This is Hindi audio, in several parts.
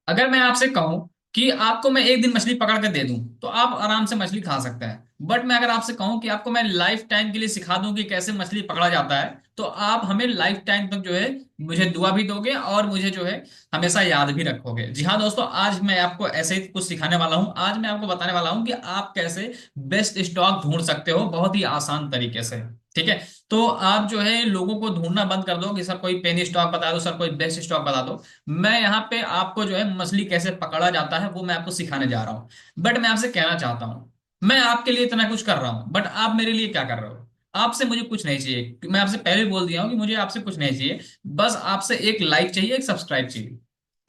अगर मैं आपसे कहूं कि आपको मैं एक दिन मछली पकड़ के दे दूं तो आप आराम से मछली खा सकते हैं। बट मैं अगर आपसे कहूं कि आपको मैं लाइफ टाइम के लिए सिखा दूं कि कैसे मछली पकड़ा जाता है, तो आप हमें लाइफ टाइम तक जो है मुझे दुआ भी दोगे और मुझे जो है हमेशा याद भी रखोगे। जी हाँ दोस्तों, आज मैं आपको ऐसे ही कुछ सिखाने वाला हूं। आज मैं आपको बताने वाला हूं कि आप कैसे बेस्ट स्टॉक ढूंढ सकते हो बहुत ही आसान तरीके से। ठीक है। तो आप जो है लोगों को ढूंढना बंद कर दो कि सर कोई पेनी स्टॉक बता दो, सर कोई बेस्ट स्टॉक बता दो। मैं यहाँ पे आपको जो है मछली कैसे पकड़ा जाता है वो मैं आपको सिखाने जा रहा हूँ। बट मैं आपसे कहना चाहता हूँ, मैं आपके लिए इतना कुछ कर रहा हूँ बट आप मेरे लिए क्या कर रहे हो? आपसे मुझे कुछ नहीं चाहिए, मैं आपसे पहले बोल दिया हूँ कि मुझे आपसे कुछ नहीं चाहिए। बस आपसे एक लाइक चाहिए, एक सब्सक्राइब चाहिए।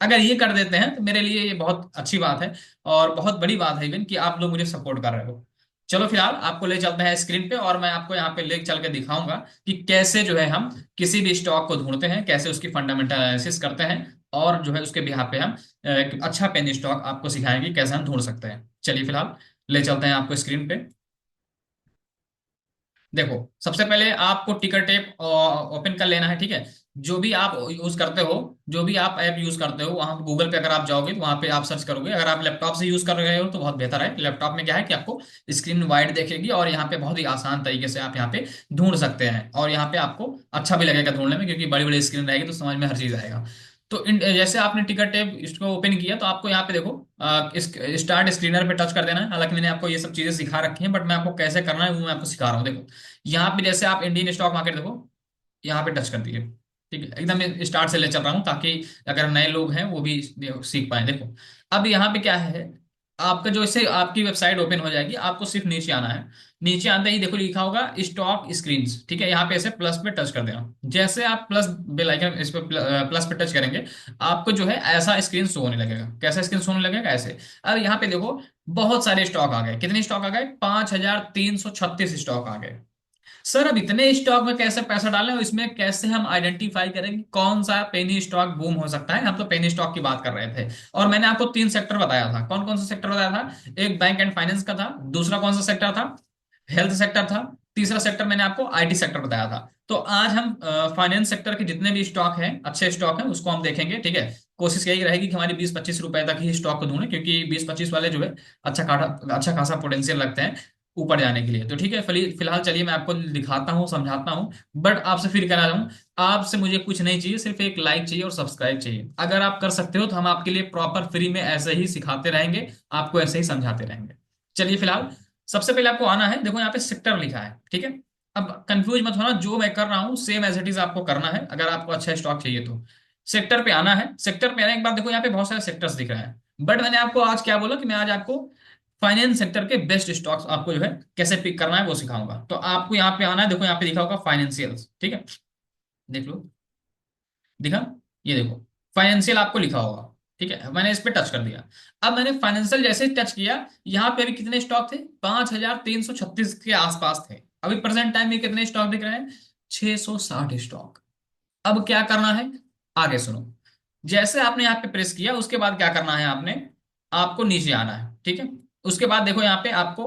अगर ये कर देते हैं तो मेरे लिए ये बहुत अच्छी बात है और बहुत बड़ी बात है इवन कि आप लोग मुझे सपोर्ट कर रहे हो। चलो फिलहाल आपको ले चलते हैं स्क्रीन पे और मैं आपको यहाँ पे ले चल के दिखाऊंगा कि कैसे जो है हम किसी भी स्टॉक को ढूंढते हैं, कैसे उसकी फंडामेंटल एनालिसिस करते हैं। और जो है उसके बिहाफ पे हम एक अच्छा पेनी स्टॉक आपको सिखाएंगे कैसे हम ढूंढ सकते हैं। चलिए फिलहाल ले चलते हैं आपको स्क्रीन पे। देखो, सबसे पहले आपको टिकर टेप ओपन कर लेना है। ठीक है। जो भी आप यूज करते हो, जो भी आप ऐप यूज करते हो, वहां गूगल पे अगर आप जाओगे तो वहां पे आप सर्च करोगे। अगर आप लैपटॉप से यूज कर रहे हो तो बहुत बेहतर है। लैपटॉप में क्या है कि आपको स्क्रीन वाइड देखेगी और यहाँ पे बहुत ही आसान तरीके से आप यहाँ पे ढूंढ सकते हैं और यहाँ पे आपको अच्छा भी लगेगा ढूंढने में, क्योंकि बड़ी बड़ी स्क्रीन रहेगी तो समझ में हर चीज आएगा। तो जैसे आपने टिकट टैब इसको ओपन किया तो आपको यहाँ पे देखो इस स्टार्ट स्क्रीनर पे टच कर देना है। हालांकि मैंने आपको ये सब चीजें सिखा रखी हैं बट मैं आपको कैसे करना है वो मैं आपको सिखा रहा हूँ। देखो, यहाँ पे जैसे आप इंडियन स्टॉक मार्केट देखो, यहाँ पे टच कर दिए। ठीक है, एकदम स्टार्ट से ले चल रहा हूँ ताकि अगर नए लोग हैं वो भी सीख पाए। देखो, अब यहाँ पे क्या है, आपका जो इससे आपकी वेबसाइट ओपन हो जाएगी, आपको सिर्फ नीचे आना है। नीचे आते ही देखो लिखा होगा स्टॉक स्क्रीन्स। ठीक है, यहाँ पे ऐसे प्लस पे टच कर देना। जैसे आप प्लस बेल आइकन इस पे प्लस पे टच करेंगे, आपको जो है ऐसा स्क्रीन शो होने लगेगा। कैसा स्क्रीन शो होने लगेगा? ऐसे। अब यहाँ पे देखो बहुत सारे स्टॉक आ गए। कितने स्टॉक आ गए? 5336 स्टॉक आ गए। सर अब इतने स्टॉक में कैसे पैसा डालें और इसमें कैसे हम आइडेंटिफाई करें कि कौन सा पेनी स्टॉक बूम हो सकता है? हम तो पेनी स्टॉक की बात कर रहे थे और मैंने आपको तीन सेक्टर बताया था। कौन कौन सा सेक्टर बताया था? एक बैंक एंड फाइनेंस का था, दूसरा कौन सा सेक्टर था? हेल्थ सेक्टर था, तीसरा सेक्टर मैंने आपको आईटी सेक्टर बताया था। तो आज हम फाइनेंस सेक्टर के जितने भी स्टॉक हैं, अच्छे स्टॉक हैं, उसको हम देखेंगे। ठीक है। कोशिश यही रहेगी कि हमारी 20-25 रुपए तक ही स्टॉक को ढूंढे, क्योंकि 20-25 वाले जो है अच्छा खासा पोटेंशियल लगते हैं ऊपर जाने के लिए। तो ठीक है, फिलहाल चलिए मैं आपको दिखाता हूँ, समझाता हूँ। बट आपसे फिर कहना चाहूँ, आपसे मुझे कुछ नहीं चाहिए, सिर्फ एक लाइक चाहिए और सब्सक्राइब चाहिए। अगर आप कर सकते हो तो हम आपके लिए प्रॉपर फ्री में ऐसे ही सिखाते रहेंगे, आपको ऐसे ही समझाते रहेंगे। चलिए फिलहाल सबसे पहले आपको आना है। देखो यहाँ पे सेक्टर लिखा है। ठीक है। अब कंफ्यूज मत होना, जो मैं कर रहा हूँ सेम एज इट इज आपको करना है अगर आपको अच्छा स्टॉक चाहिए तो। सेक्टर पे आना है। सेक्टर पे आने के बाद देखो यहाँ पे बहुत सारे सेक्टर्स दिख रहे हैं। बट मैंने आपको आज क्या बोला कि मैं आज आपको फाइनेंस सेक्टर के बेस्ट स्टॉक्स आपको जो है कैसे पिक करना है वो सिखाऊंगा। तो आपको यहाँ पे आना है। देखो यहाँ पे लिखा होगा फाइनेंशियल्स। ठीक है, देख लो, दिखा? ये देखो, फाइनेंशियल आपको लिखा होगा। ठीक है, मैंने इस पे टच कर दिया। अब मैंने फाइनेंशियल जैसे ही टच किया, यहाँ पे अभी कितने स्टॉक थे? 5336 के आसपास थे। अभी प्रेजेंट टाइम में कितने स्टॉक दिख रहे हैं? 660 स्टॉक। अब क्या करना है, आगे सुनो। जैसे आपने यहाँ पे प्रेस किया उसके बाद क्या करना है आपने, आपको नीचे आना है। ठीक है। उसके बाद देखो यहाँ पे आपको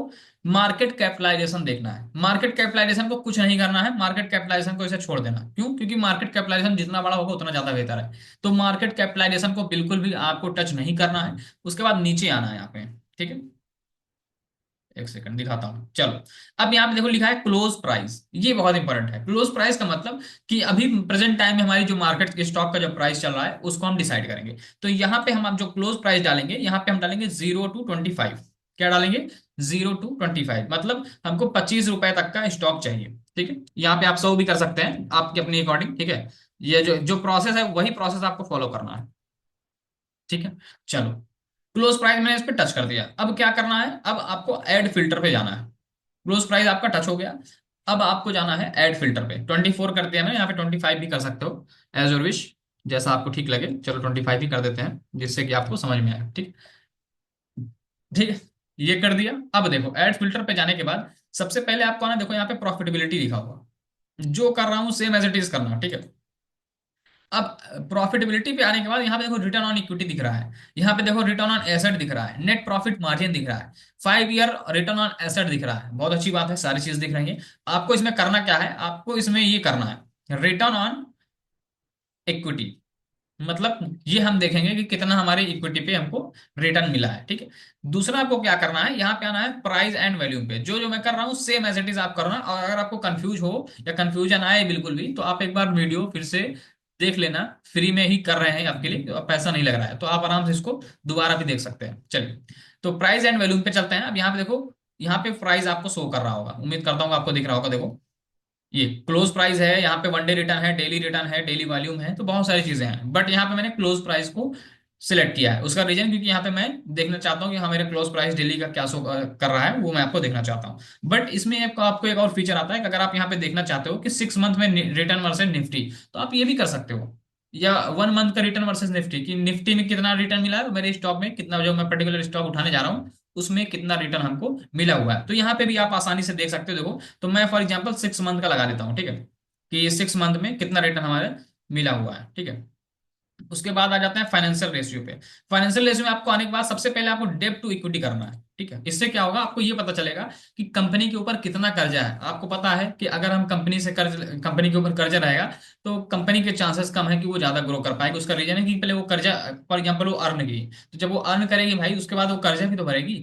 मार्केट कैपिटलाइजेशन देखना है। मार्केट कैपिटलाइजेशन को कुछ नहीं करना है, मार्केट कैपिटलाइजेशन को इसे छोड़ देना। क्यों? क्योंकि मार्केट कैपिटलाइजेशन जितना बड़ा होगा उतना ज्यादा बेहतर है। तो मार्केट कैपिटलाइजेशन को बिल्कुल भी आपको टच नहीं करना है। उसके बाद नीचे आना है यहाँ पे। ठीक है, एक सेकंड दिखाता हूं, चलो। अब यहाँ पे देखो लिखा है क्लोज प्राइस। ये बहुत इंपॉर्टेंट है। क्लोज प्राइस का मतलब कि अभी प्रेजेंट टाइम में हमारी जो मार्केट के स्टॉक का जो प्राइस चल रहा है उसको हम डिसाइड करेंगे। तो यहाँ पे हम अब जो क्लोज प्राइस डालेंगे, यहाँ पे हम डालेंगे 0 to 25। क्या डालेंगे? 0 to 25, मतलब हमको 25 रुपए तक का स्टॉक चाहिए। ठीक है, यहाँ पे आप 100 भी कर सकते हैं आपकी अपनी अकॉर्डिंग। ठीक है, ये जो जो प्रोसेस है वही प्रोसेस आपको फॉलो करना है। ठीक है, चलो। क्लोज प्राइस मैंने इस पे टच कर दिया। अब क्या करना है, अब आपको ऐड फिल्टर पे जाना है। क्लोज प्राइस आपका टच हो गया। अब आपको जाना है ऐड फिल्टर पे। 24 कर दिया ना, यहाँ पे 25 भी कर सकते हो, एज योर विश, जैसा आपको ठीक लगे। चलो 25 ही कर देते हैं जिससे कि आपको समझ में आए। ठीक, ठीक है, ये कर दिया। अब देखो ऐड फिल्टर पे जाने के बाद सबसे पहले आपको आना, देखो यहाँ पे प्रॉफिटेबिलिटी लिखा हुआ। जो कर रहा हूँ सेम एज इट इज करना। ठीक है। अब प्रॉफिटेबिलिटी पे आने के बाद यहाँ पे देखो रिटर्न ऑन इक्विटी दिख रहा है, यहाँ पे देखो रिटर्न ऑन एसेट दिख रहा है, नेट प्रॉफिट मार्जिन दिख रहा है, 5 ईयर रिटर्न ऑन एसेट दिख रहा है। बहुत अच्छी बात है, सारी चीज दिख रही है। आपको इसमें करना क्या है, आपको इसमें ये करना है रिटर्न ऑन इक्विटी। मतलब ये हम देखेंगे कि कितना हमारे इक्विटी पे हमको रिटर्न मिला है, ठीक है। दूसरा आपको क्या करना है, यहाँ पे आना है प्राइस एंड वैल्यू पे। जो जो मैं कर रहा हूँ सेम एज इट इज आप करना। और अगर आपको कंफ्यूज हो या कंफ्यूजन आए बिल्कुल भी, तो आप एक बार वीडियो फिर से देख लेना। फ्री में ही कर रहे हैं आपके लिए, तो पैसा नहीं लग रहा है, तो आप आराम से इसको दोबारा भी देख सकते हैं। चलिए, तो प्राइस एंड वैल्यू पे चलते हैं। अब यहाँ पे देखो, यहाँ पे प्राइस आपको शो कर रहा होगा, उम्मीद करता हूँ आपको दिख रहा होगा। देखो, ये क्लोज प्राइस है, यहाँ पे वन डे रिटर्न है, डेली रिटर्न है, डेली वॉल्यूम है, तो बहुत सारी चीजें हैं। बट यहाँ पे मैंने क्लोज प्राइस को सिलेक्ट किया है। उसका रीजन, क्योंकि यहाँ पे मैं देखना चाहता हूँ कि हाँ मेरे क्लोज प्राइस डेली का क्या शो कर रहा है, वो मैं आपको देखना चाहता हूँ। बट इसमें आपको एक और फीचर आता है कि अगर आप यहाँ पे देखना चाहते हो कि 6 मंथ में रिटर्न वर्सेज निफ्टी, तो आप ये भी कर सकते हो। या 1 मंथ का रिटर्न वर्सेज निफ्टी, कि निफ्टी में कितना रिटर्न मिला है, मेरे स्टॉक में कितना, जो मैं पर्टिकुलर स्टॉक उठाने जा रहा हूँ उसमें कितना रिटर्न हमको मिला हुआ है। तो यहाँ पे भी आप आसानी से देख सकते हो। देखो, तो मैं फॉर एग्जांपल 6 मंथ का लगा देता हूँ, ठीक है, कि 6 मंथ में कितना रिटर्न हमारे मिला हुआ है, ठीक है। उसके बाद आ जाते हैं फाइनेंशियल रेशियो पे। फाइनेंशियल रेशियो में आपको आने के बाद सबसे पहले आपको डेब्ट टू इक्विटी करना है, ठीक है। इससे क्या होगा, आपको ये पता चलेगा कि कंपनी के ऊपर कितना कर्जा है। आपको पता है कि अगर हम कंपनी के ऊपर कर्जा रहेगा, तो कंपनी के चांसेस कम है कि वो ज्यादा ग्रो कर पाएगी। उसका रीजन है कि पहले वो कर्जा, फॉर एग्जाम्पल वो अर्न की, तो जब वो अर्न करेगी भाई, उसके बाद वो कर्जा भी तो भरेगी,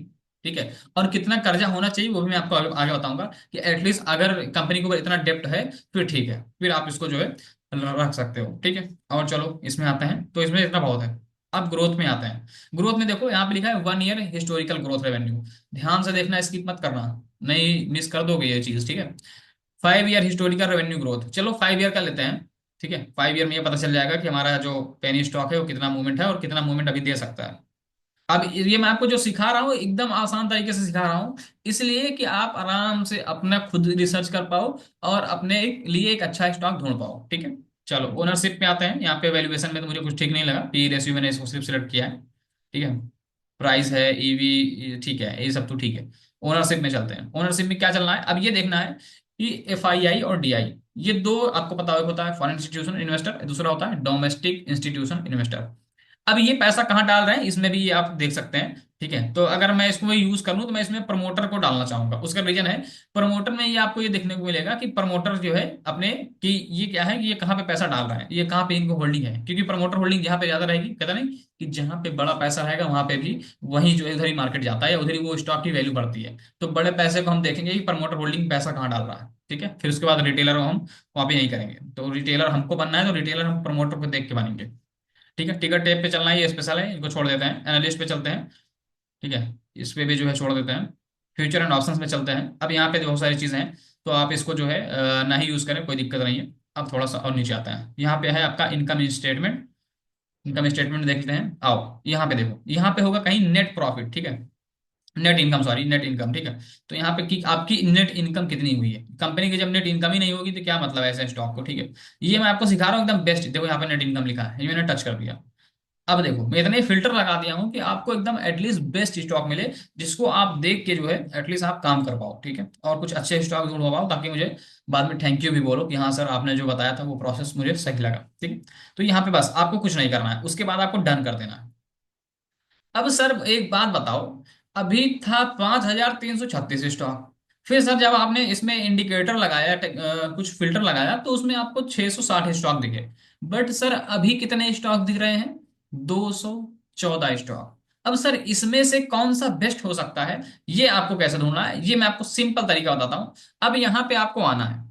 ठीक है। और कितना कर्जा होना चाहिए वो भी मैं आपको आगे आगे बताऊंगा, कि एटलीस्ट अगर कंपनी के ऊपर इतना डेप्ट है, फिर ठीक है, फिर आप इसको जो है रख सकते हो, ठीक है। और चलो इसमें आते हैं, तो इसमें इतना बहुत है। अब ग्रोथ में आते हैं। ग्रोथ में देखो, यहाँ पे लिखा है 1 ईयर हिस्टोरिकल ग्रोथ रेवेन्यू। ध्यान से देखना, स्किप मत करना, नहीं मिस कर दोगे ये चीज, ठीक है। 5 ईयर हिस्टोरिकल रेवेन्यू ग्रोथ, चलो 5 ईयर का लेते हैं, ठीक है। 5 ईयर में ये पता चल जाएगा कि हमारा जो पेनी स्टॉक है वो कितना मूवमेंट है और कितना मूवमेंट अभी दे सकता है। अब ये मैं आपको जो सिखा रहा हूँ एकदम आसान तरीके से सिखा रहा हूँ, इसलिए कि आप आराम से अपना खुद रिसर्च कर पाओ और अपने लिए एक अच्छा स्टॉक ढूंढ पाओ, ठीक है। चलो ओनरशिप पे आते हैं। यहाँ पे वैल्यूएशन में तो मुझे कुछ ठीक नहीं लगा, पी रेशियो मैंने इसको सिर्फ सिलेक्ट किया है, ठीक है। प्राइस है, ईवी, ठीक है, ये सब तो ठीक है। ओनरशिप में चलते हैं। ओनरशिप में क्या चलना है, अब ये देखना है कि एफआईआई और डीआई, ये दो आपको पता होता है, फॉरेन इंस्टीट्यूशन इन्वेस्टर, दूसरा होता है डोमेस्टिक इंस्टीट्यूशन इन्वेस्टर। अब ये पैसा कहाँ डाल रहे हैं, इसमें भी ये आप देख सकते हैं, ठीक है। तो अगर मैं इसको यूज करूं, तो मैं इसमें प्रमोटर को डालना चाहूंगा। उसका रीजन है, प्रमोटर में ये आपको ये देखने को मिलेगा कि प्रमोटर जो है अपने, कि ये क्या है, कि ये कहाँ पे पैसा डाल रहा है, ये कहाँ पे इनको होल्डिंग है। क्योंकि प्रमोटर होल्डिंग जहाँ पे ज्यादा रहेगी, कहता नहीं कि जहाँ पे बड़ा पैसा रहेगा वहां पे भी वही जो है उधर ही मार्केट जाता है, उधर ही वो स्टॉक की वैल्यू बढ़ती है। तो बड़े पैसे को हम देखेंगे कि प्रमोटर होल्डिंग पैसा कहाँ डाल रहा है, ठीक है। फिर उसके बाद रिटेलर हम वहाँ पे यही करेंगे। तो रिटेलर हमको बनना है, तो रिटेलर हम प्रमोटर को देख के बनेंगे, ठीक है। टिकर टेप पे चलना है, ये स्पेशल है, इनको छोड़ देते हैं। एनालिस्ट पे चलते हैं, ठीक है, इस पे भी जो है छोड़ देते हैं। फ्यूचर एंड ऑप्शंस में चलते हैं। अब यहाँ पे बहुत सारी चीजें हैं, तो आप इसको जो है ना ही यूज करें, कोई दिक्कत नहीं है। अब थोड़ा सा और नीचे आता है, यहाँ पे है आपका इनकम स्टेटमेंट। इनकम स्टेटमेंट देखते हैं, आओ यहाँ पे देखो, यहाँ पे होगा कहीं नेट प्रॉफिट, ठीक है, net income, sorry net income, ठीक है। तो यहाँ पे कि आपकी नेट इनकम कितनी हुई है। कंपनी की जब नेट इनकम ही नहीं होगी तो क्या मतलब है ऐसे स्टॉक को, ठीक है। ये मैं आपको सिखा रहा हूँ एकदम बेस्ट। देखो यहाँ पे नेट इनकम लिखा है, ये मैंने टच कर दिया। अब देखो, मैं इतने फिल्टर लगा दिया हूँ कि आपको एकदम एटलीस्ट बेस्ट स्टॉक मिले, जिसको आप देख के जो है एटलीस्ट आप काम कर पाओ, ठीक है। और कुछ अच्छे स्टॉक ढूंढ पाओ, ताकि मुझे बाद में थैंक यू भी बोलो कि हाँ सर आपने जो बताया था वो प्रोसेस मुझे सही लगा, ठीक है। तो यहाँ पे बस आपको कुछ नहीं करना है, उसके बाद आपको डन कर देना है। अब सर एक बात बताओ, अभी था 5,336 स्टॉक। फिर सर जब आपने इसमें इंडिकेटर लगाया, कुछ फिल्टर लगाया, तो उसमें आपको 660 स्टॉक दिखे। बट सर अभी कितने स्टॉक दिख रहे हैं, 214 स्टॉक। अब सर इसमें से कौन सा बेस्ट हो सकता है, ये आपको कैसे ढूंढना है, ये मैं आपको सिंपल तरीका बताता हूं। अब यहाँ पे आपको आना है,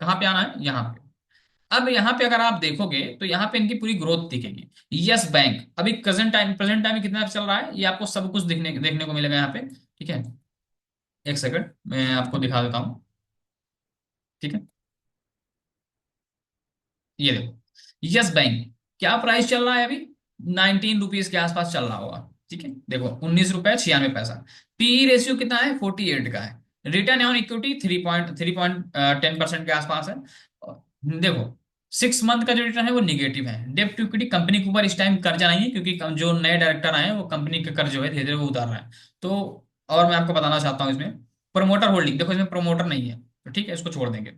कहाँ पे आना है, यहाँ पे। अब यहाँ पे अगर आप देखोगे, तो यहाँ पे इनकी पूरी ग्रोथ दिखेगी। यस बैंक अभी प्रेजेंट टाइम में कितना चल रहा है, ये आपको सब कुछ दिखने देखने को मिलेगा यहाँ पे, ठीक है। एक सेकंड मैं आपको दिखा देता हूँ, ठीक है। ये देखो, यस बैंक क्या प्राइस चल रहा है अभी, 19 रुपीज के आसपास चल रहा होगा, ठीक है। देखो 19 रुपए 96 पैसा। पी रेशियो कितना है, 48 का है। रिटर्न ऑन इक्विटी 3.10% के आसपास है। और देखो 6 मंथ का जो रिटर्न है वो निगेटिव है। डेब्ट टू इक्विटी, कंपनी के ऊपर इस टाइम कर्जा नहीं है, क्योंकि जो नए डायरेक्टर आए हैं वो कंपनी का कर्ज जो है धीरे धीरे वो उतार रहा है। तो और मैं आपको बताना चाहता हूँ इसमें प्रमोटर होल्डिंग, देखो इसमें प्रमोटर नहीं है, तो ठीक है, इसको छोड़ देंगे।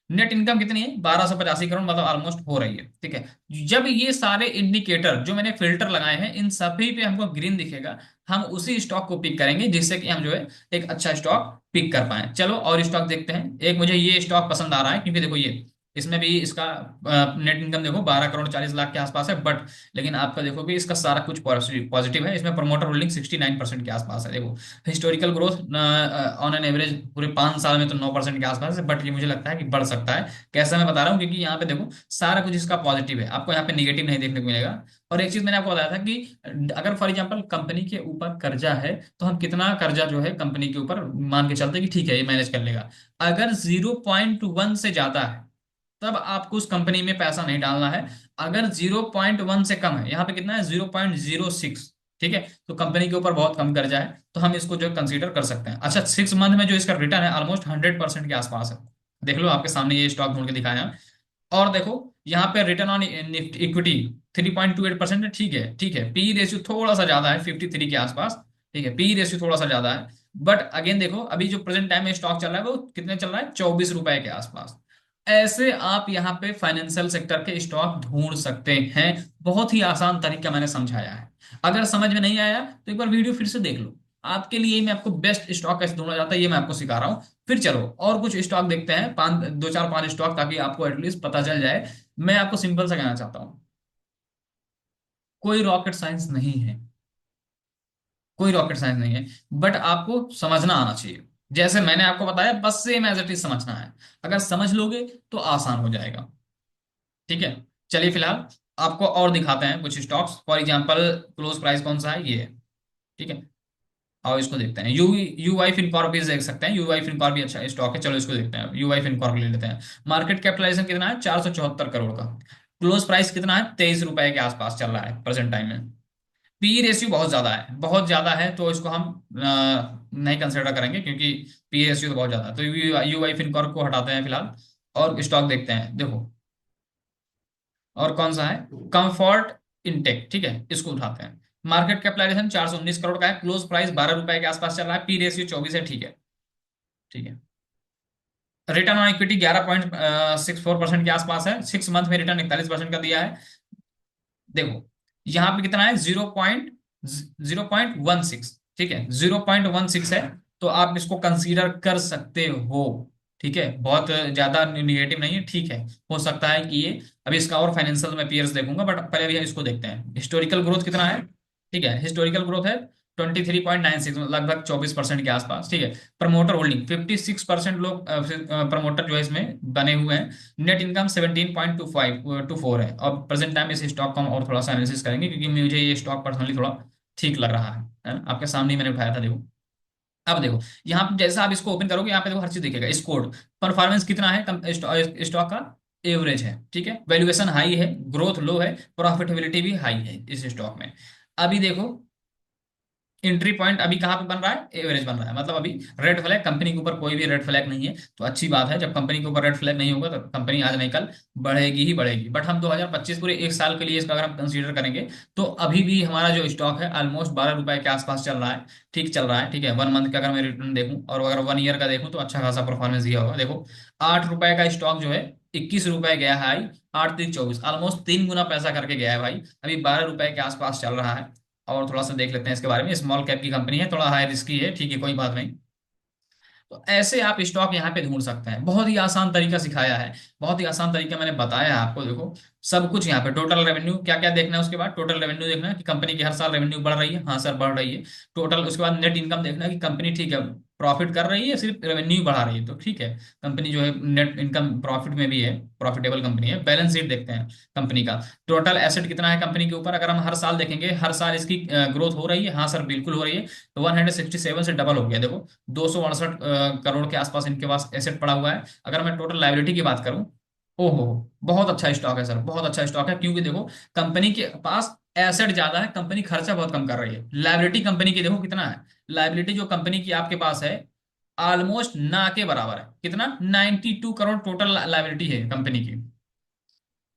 नेट इनकम कितनी है, 1285 करोड़, मतलब ऑलमोस्ट हो रही है, ठीक है। जब ये सारे इंडिकेटर जो मैंने फिल्टर लगाए हैं, इन सभी पे हमको ग्रीन दिखेगा, हम उसी स्टॉक को पिक करेंगे, जिससे कि हम जो है एक अच्छा स्टॉक पिक कर पाए। चलो और स्टॉक देखते हैं। एक मुझे ये स्टॉक पसंद आ रहा है, क्योंकि देखो ये इसमें भी इसका नेट इनकम देखो 12 करोड़ 40 लाख के आसपास है, बट लेकिन आपका देखो कि इसका सारा कुछ पॉजिटिव पॉजिटिव है। इसमें प्रमोटर होल्डिंग 69% के आसपास है। देखो historical growth on an average पूरे 5 साल में तो 9% के आसपास है, बट ये मुझे लगता है कि बढ़ सकता है। कैसा मैं बता रहा हूँ, क्योंकि यहाँ पे देखो सारा कुछ इसका पॉजिटिव है, आपको यहाँ पे निगेटिव नहीं देखने को मिलेगा। और एक चीज मैंने आपको बताया था कि अगर फॉर एग्जाम्पल कंपनी के ऊपर कर्जा है, तो हम कितना कर्जा जो है कंपनी के ऊपर मान के चलते हैं कि ठीक है ये मैनेज कर लेगा। अगर 0.1 से ज्यादा है तब आपको उस कंपनी में पैसा नहीं डालना है। अगर 0.1 से कम है, यहाँ पे कितना है 0.06, ठीक है, तो कंपनी के ऊपर बहुत कम कर्जा है, तो हम इसको जो कंसीडर कर सकते हैं। अच्छा 6 मंथ में जो इसका रिटर्न है ऑलमोस्ट 100% के आसपास है। देख लो आपके सामने ये स्टॉक ढूंढ के दिखाया है। और देखो यहाँ पे रिटर्न ऑन इक्विटी 3.28% है, ठीक है ठीक है। पी रेशियो थोड़ा सा ज्यादा है 53 के आसपास, ठीक है, पी रेशियो थोड़ा सा ज्यादा है। बट अगेन देखो अभी जो प्रेजेंट टाइम में स्टॉक चल रहा है वो कितने चल रहा है, 24 रुपए के आसपास। ऐसे आप यहाँ पे फाइनेंशियल सेक्टर के स्टॉक ढूंढ सकते हैं। बहुत ही आसान तरीका मैंने समझाया है। अगर समझ में नहीं आया तो एक बार वीडियो फिर से देख लो। आपके लिए मैं आपको बेस्ट स्टॉक कैसे ढूंढा जाता है ये मैं आपको सिखा रहा हूँ। फिर चलो और कुछ स्टॉक देखते हैं, पांच दो चार पांच स्टॉक, ताकि आपको एटलीस्ट पता चल जाए। मैं आपको सिंपल सा कहना चाहता हूँ, कोई रॉकेट साइंस नहीं है, कोई रॉकेट साइंस नहीं है, बट आपको समझना आना चाहिए। जैसे मैंने आपको बताया बस सेम एज इट इज समझना है। अगर समझ लोगे तो आसान हो जाएगा। ठीक है, चलिए फिलहाल आपको और दिखाते हैं कुछ stocks. For example close price कौन सा है, ये है, ठीक है। आओ इसको देखते हैं। यू आई फिनकॉर्प भी देख सकते हैं, यू आई फिनकॉर्प भी अच्छा स्टॉक है, चलो इसको देखते हैं। यू आई फिनकॉर्प ले लेते हैं। मार्केट कैपिटलाइजेशन कितना है, 474 करोड़ का। क्लोज प्राइस कितना है, 23 रुपए के आसपास चल रहा है प्रेजेंट टाइम में। पी रेशियो बहुत ज्यादा है, बहुत ज्यादा है, तो इसको हम नहीं कंसिडर करेंगे, क्योंकि पी रेशियो तो बहुत ज्यादा है। तो यू आई फिनकॉर्प को हटाते हैं फिलहाल, और स्टॉक देखते हैं। देखो और कौन सा है, कंफर्ट इंटेक, ठीक है, इसको उठाते हैं। मार्केट कैपिटलाइजेशन 419 करोड़ का है, क्लोज प्राइस 12 रुपए के आसपास चल रहा है, पी रेशियो 24 है, ठीक है ठीक है। रिटर्न ऑन इक्विटी 11.64% के आसपास है, 6 मंथ में रिटर्न 41% का दिया है। देखो यहाँ पे कितना है, 0.16, ठीक है, 0.16 है, तो आप इसको कंसीडर कर सकते हो। ठीक है, बहुत ज्यादा निगेटिव नहीं है, ठीक है। हो सकता है कि ये, अभी इसका और फाइनेंशियल में पीयर्स देखूंगा, बट पहले अभी इसको देखते हैं हिस्टोरिकल ग्रोथ कितना है। ठीक है, हिस्टोरिकल ग्रोथ है 23.96, लगभग 24% के आसपास, ठीक है। प्रमोटर होल्डिंग 56% लोग प्रमोटर जो है इसमें बने हुए हैं। नेट इनकम 17.25 है। और प्रेजेंट टाइम इस स्टॉक को हम और थोड़ा सा एनालिसिस करेंगे, क्योंकि मुझे ये स्टॉक पर्सनली थोड़ा ठीक लग रहा है ना। आपके सामने ही मैंने उठाया था, देखो। अब देखो यहाँ पे जैसा आप इसको ओपन करोगे, यहाँ पे देखो हर चीज दिखेगा, स्कोर परफॉर्मेंस कितना है स्टॉक का, एवरेज है, ठीक है। वैल्यूएशन हाई है, ग्रोथ लो है, प्रॉफिटेबिलिटी भी हाई है इस स्टॉक में। अभी देखो एंट्री पॉइंट अभी कहाँ पे बन रहा है, एवरेज बन रहा है, मतलब अभी रेड फ्लैग, कंपनी के ऊपर कोई भी रेड फ्लैग नहीं है, तो अच्छी बात है। जब कंपनी के ऊपर रेड फ्लैग नहीं होगा तो कंपनी आज नहीं कल बढ़ेगी ही बढ़ेगी। बट हम 2025 पूरे एक साल के लिए इसका अगर हम कंसीडर करेंगे, तो अभी भी हमारा जो स्टॉक है ऑलमोस्ट 12 रुपए के आसपास चल रहा है, ठीक चल रहा है, ठीक है। 1 मंथ का अगर मैं रिटर्न देखूं और अगर 1 ईयर का देखूं, तो अच्छा खासा परफॉर्मेंस दिया होगा। देखो 8 रुपए का स्टॉक जो है 21 रुपए गया हाई, 8 3 24, ऑलमोस्ट 3 गुना पैसा करके गया है भाई। अभी 12 रुपए के आसपास चल रहा है। और थोड़ा सा देख लेते हैं इसके बारे में। स्मॉल कैप की कंपनी है, थोड़ा हाई रिस्की है, ठीक है, कोई बात नहीं। तो ऐसे आप स्टॉक यहाँ पे ढूंढ सकते हैं। बहुत ही आसान तरीका सिखाया है, बहुत ही आसान तरीका मैंने बताया है आपको। देखो सब कुछ यहाँ पे, टोटल रेवेन्यू क्या क्या देखना है, उसके बाद टोटल रेवेन्यू देखना है कि कंपनी की हर साल रेवेन्यू बढ़ रही है, हाँ सर बढ़ रही है। टोटल, उसके बाद नेट इनकम देखना है कि कंपनी ठीक है प्रॉफिट कर रही है, सिर्फ रेवेन्यू बढ़ा रही है, तो ठीक है कंपनी जो है नेट इनकम प्रॉफिट में भी है, प्रॉफिटेबल कंपनी है। बैलेंस शीट देखते हैं कंपनी का, टोटल एसेट कितना है कंपनी के ऊपर। अगर हम हर साल देखेंगे, हर साल इसकी ग्रोथ हो रही है, हाँ सर बिल्कुल हो रही है। तो 167 से डबल हो गया, देखो 268 करोड़ के आसपास इनके पास एसेट पड़ा हुआ है। अगर मैं टोटल लायबिलिटी की बात करूं, ओहो, बहुत अच्छा स्टॉक है सर, बहुत अच्छा स्टॉक है। क्योंकि देखो कंपनी के पास एसेट ज्यादा है, कंपनी खर्चा बहुत कम कर रही है। लायबिलिटी कंपनी की देखो कितना है, लायबिलिटी जो कंपनी की आपके पास है ऑलमोस्ट ना के बराबर है। कितना, 92 करोड़ टोटल लायबिलिटी है कंपनी की।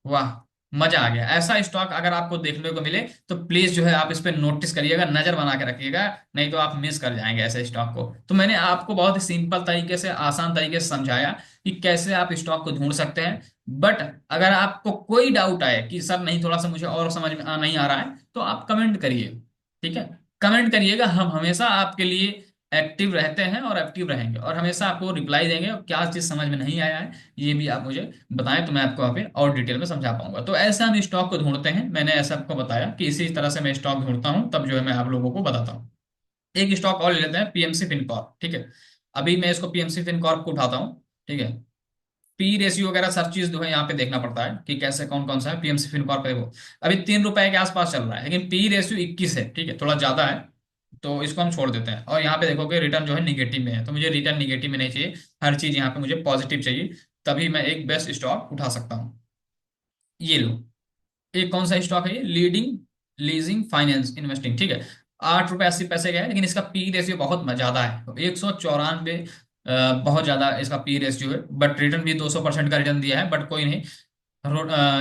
वाह, मजा आ गया। ऐसा स्टॉक अगर आपको देखने को मिले, तो प्लीज जो है आप इस पे नोटिस करिएगा, नजर बना के रखिएगा, नहीं तो आप मिस कर जाएंगे ऐसे स्टॉक को। तो मैंने आपको बहुत ही सिंपल तरीके से, आसान तरीके से समझाया कि कैसे आप स्टॉक को ढूंढ सकते हैं। बट अगर आपको कोई डाउट आए कि सर नहीं थोड़ा सा मुझे और समझ में नहीं आ रहा है, तो आप कमेंट करिए, ठीक है, कमेंट करिएगा। हम हमेशा आपके लिए एक्टिव रहते हैं और एक्टिव रहेंगे, और हमेशा आपको रिप्लाई देंगे, और क्या चीज समझ में नहीं आया है ये भी आप मुझे बताएं, तो मैं आपको वहाँ पे और डिटेल में समझा पाऊंगा। तो ऐसे हम स्टॉक को ढूंढते हैं, मैंने ऐसा आपको बताया कि इसी तरह से मैं स्टॉक ढूंढता हूँ, तब जो है मैं आप लोगों को बताता हूँ। एक स्टॉक और ले लेते हैं, पीएमसी फिनकॉर्प, ठीक है। अभी मैं इसको पीएमसी फिनकॉर्प को उठाता हूँ, ठीक है। पी रेशियो वगैरह सब चीज जो है यहाँ पे देखना पड़ता है कि कैसे कौन कौन सा है। पीएमसी फिनकॉर्प पे देखो, अभी 3 रुपए के आसपास चल रहा है, लेकिन पी रेशियो 21 है, ठीक है, थोड़ा ज्यादा है। तो इसको हम छोड़ देते हैं, और यहाँ पे देखोगे रिटर्न जो है निगेटिव में है, तो मुझे रिटर्न निगेटिव में नहीं चाहिए, हर चीज यहाँ पे मुझे पॉजिटिव चाहिए, तभी मैं एक बेस्ट स्टॉक उठा सकता हूँ। ये लो, एक कौन सा स्टॉक है ये, लीडिंग लीजिंग फाइनेंस इन्वेस्टिंग, ठीक है। 8 रुपए 80 पैसे का है, लेकिन इसका पी रेशियो बहुत ज्यादा है, 194। बहुत ज्यादा इसका पी रेशियो है, बट रिटर्न भी 200% का रिटर्न दिया है, बट कोई नहीं।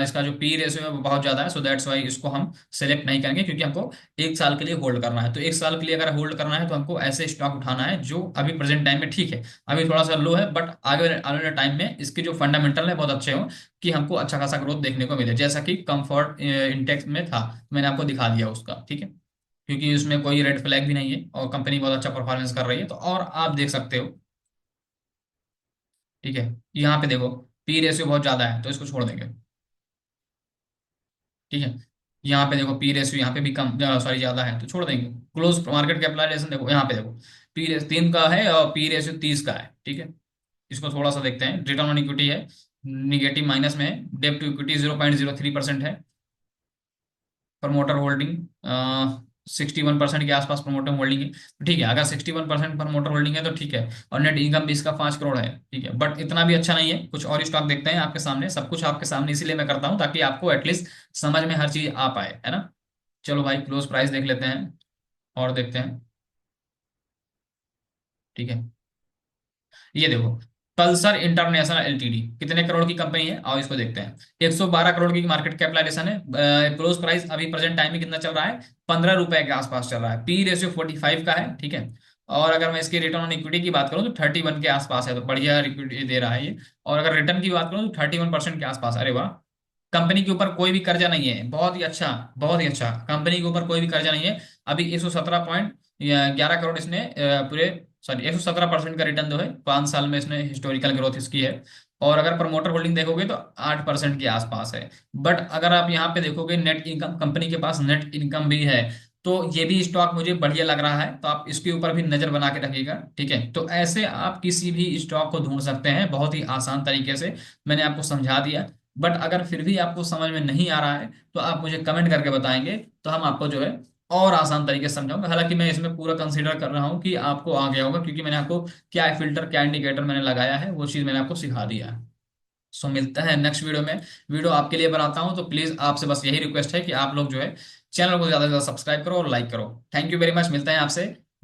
इसका जो पी रेशियो है वो बहुत ज्यादा है, सो दैट्स वाई इसको हम सेलेक्ट नहीं करेंगे, क्योंकि हमको 1 साल के लिए होल्ड करना है। तो 1 साल के लिए अगर होल्ड करना है तो हमको ऐसे स्टॉक उठाना है जो अभी प्रेजेंट टाइम में ठीक है, अभी थोड़ा सा लो है, बट आगे आने वाले टाइम में इसके जो फंडामेंटल है बहुत अच्छे हो, कि हमको अच्छा खासा ग्रोथ देखने को मिले, जैसा कि कंफर्ट इंडेक्स में था, मैंने आपको दिखा दिया उसका, ठीक है। क्योंकि उसमें कोई रेड फ्लैग भी नहीं है, और कंपनी बहुत अच्छा परफॉर्मेंस कर रही है, तो और आप देख सकते हो, ठीक है। यहाँ पे देखो, पी रेशियो बहुत ज्यादा है, तो इसको छोड़ देंगे, ठीक है। यहाँ पे देखो पी रेशियो यहाँ पे भी कम, सॉरी ज्यादा है, तो छोड़ देंगे। क्लोज मार्केट कैपिटलाइजेशन देखो, यहाँ पे देखो पी रेशियो 3 का है और पी रेशियो 30 का है, ठीक है। इसको थोड़ा सा देखते हैं, रिटर्न ऑन इक्विटी है निगेटिव माइनस में है, डेब्ट टू इक्विटी 0.03% है। प्रमोटर होल्डिंग 61% के आसपास प्रमोटर होल्डिंग है, तो ठीक है, अगर 61% प्रमोटर होल्डिंग है तो ठीक है। और नेट इनकम भी इसका 5 करोड़ है, ठीक है, बट इतना भी अच्छा नहीं है। कुछ और स्टॉक देखते हैं, आपके सामने सब कुछ आपके सामने इसीलिए मैं करता हूँ, ताकि आपको एटलीस्ट समझ में हर चीज आ पाए, है ना। चलो भाई, क्लोज प्राइस देख लेते हैं और देखते हैं, ठीक है। ये देखो, पल्सर इंटरनेशनल एलटीडी कितने करोड़ की कंपनी है, आओ इसको देखते हैं। 112 करोड़ की मार्केट कैपिटलाइजेशन है, क्लोज प्राइस अभी प्रेजेंट टाइम में कितना चल रहा है, 15 रुपए के आसपास चल रहा है, पी रेशियो 45 का है, ठीक है। और अगर मैं इसकी रिटर्न ऑन इक्विटी की बात करूं तो 31 के आसपास है, तो बढ़िया इक्विटी दे रहा है ये। और अगर रिटर्न की बात करूं तो 31% के आसपास, अरे वाह। कंपनी के ऊपर कोई भी कर्जा नहीं है, बहुत ही अच्छा, बहुत ही अच्छा, कंपनी के ऊपर कोई भी कर्जा नहीं है। अभी 117.11 करोड़ इसने पूरे, सॉरी 117% का रिटर्न जो है 5 साल में इसने हिस्टोरिकल ग्रोथ इसकी है। और अगर प्रमोटर होल्डिंग देखोगे तो 8% के आसपास है। बट अगर आप यहाँ पे देखोगे नेट इनकम, कंपनी के पास नेट इनकम भी है, तो ये भी स्टॉक मुझे बढ़िया लग रहा है, तो आप इसके ऊपर भी नजर बना के रखिएगा, ठीक है। तो ऐसे आप किसी भी स्टॉक को ढूंढ सकते हैं बहुत ही आसान तरीके से, मैंने आपको समझा दिया। बट अगर फिर भी आपको समझ में नहीं आ रहा है तो आप मुझे कमेंट करके बताएंगे, तो हम आपको जो है और आसान तरीके से समझाऊंगा। हालांकि मैं इसमें पूरा कंसीडर कर रहा हूँ कि आपको आ गया होगा, क्योंकि मैंने आपको क्या फिल्टर क्या इंडिकेटर मैंने लगाया है वो चीज़ मैंने आपको सिखा दिया है। सो मिलता है नेक्स्ट वीडियो में। वीडियो आपके लिए बनाता हूँ, तो प्लीज़ आपसे बस यही रिक्वेस्ट है कि आप लोग जो है चैनल को ज़्यादा से ज़्यादा सब्सक्राइब करो और लाइक करो। थैंक यू वेरी मच, मिलते हैं आपसे